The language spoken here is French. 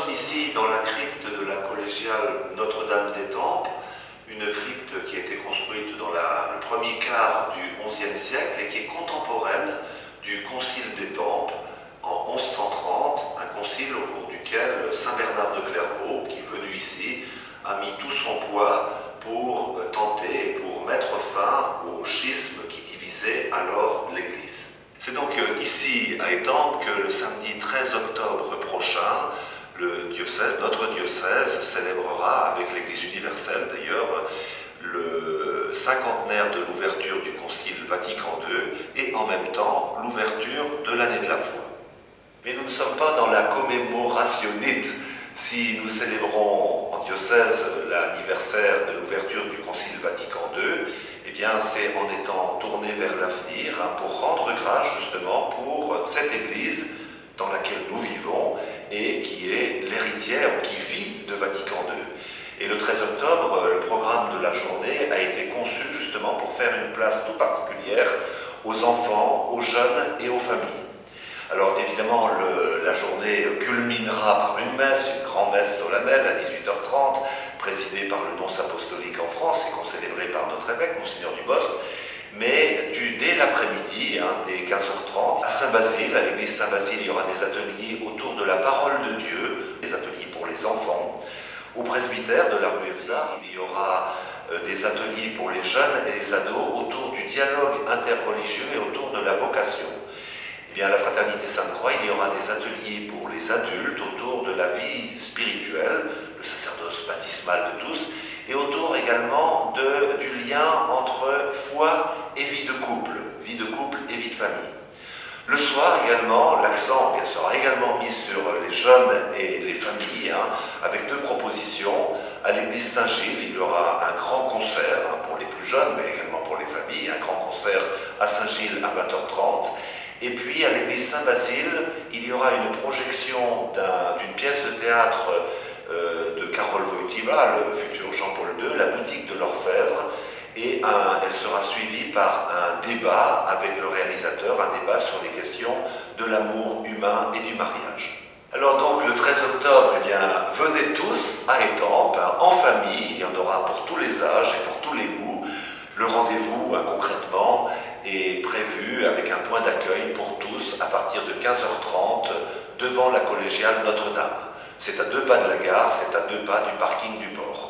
sommes ici dans la crypte de la collégiale Notre-Dame d'Étampes, une crypte qui a été construite dans le premier quart du XIe siècle et qui est contemporaine du concile d'Étampes en 1130, un concile au cours duquel saint Bernard de Clairvaux, qui est venu ici, a mis tout son poids pour tenter, pour mettre fin au schisme qui divisait alors l'Église. C'est donc ici à Étampes que le samedi 13 octobre prochain, notre diocèse célébrera, avec l'Église universelle d'ailleurs, le cinquantenaire de l'ouverture du Concile Vatican II et en même temps l'ouverture de l'année de la foi. Mais nous ne sommes pas dans la commémorationnite. Si nous célébrons en diocèse l'anniversaire de l'ouverture du Concile Vatican II, eh bien c'est en étant tourné vers l'avenir pour rendre grâce justement pour cette Église dans laquelle nous vivons et qui est l'héritière ou qui vit de Vatican II. Et le 13 octobre, le programme de la journée a été conçu justement pour faire une place tout particulière aux enfants, aux jeunes et aux familles. Alors évidemment, la journée culminera par une messe, une grand-messe solennelle à 18h30, présidée par le nonce apostolique en France et concélébrée par notre évêque, Monseigneur Dubost. Mais dès l'après-midi, dès 15h30, à Saint-Basile, à l'église Saint-Basile, il y aura des ateliers autour de la parole de Dieu, des ateliers pour les enfants. Au presbytère de la rue Evzard, il y aura des ateliers pour les jeunes et les ados autour du dialogue interreligieux et autour de la vocation. Eh bien, à la Fraternité Sainte-Croix, il y aura des ateliers pour les adultes autour de la vie spirituelle, le sacerdoce baptismal de tous, et autour également du lien entre foi et vie de couple et vie de famille. Le soir également, l'accent sera également mis sur les jeunes et les familles, avec deux propositions. À l'église Saint-Gilles, il y aura un grand concert pour les plus jeunes, mais également pour les familles, un grand concert à Saint-Gilles à 20h30. Et puis à l'église Saint-Basile, il y aura une projection d'une pièce de théâtre de Karol Wojtyła, le futur Jean-Paul II, La boutique de l'orfèvre, et elle sera suivie par un débat avec le réalisateur, un débat sur les questions de l'amour humain et du mariage. Alors donc le 13 octobre, eh bien, venez tous à Étampes, en famille, il y en aura pour tous les âges et pour tous les goûts. Le rendez-vous, concrètement, est prévu avec un point d'accueil pour tous à partir de 15h30 devant la collégiale Notre-Dame. C'est à 2 pas de la gare, c'est à 2 pas du parking du port.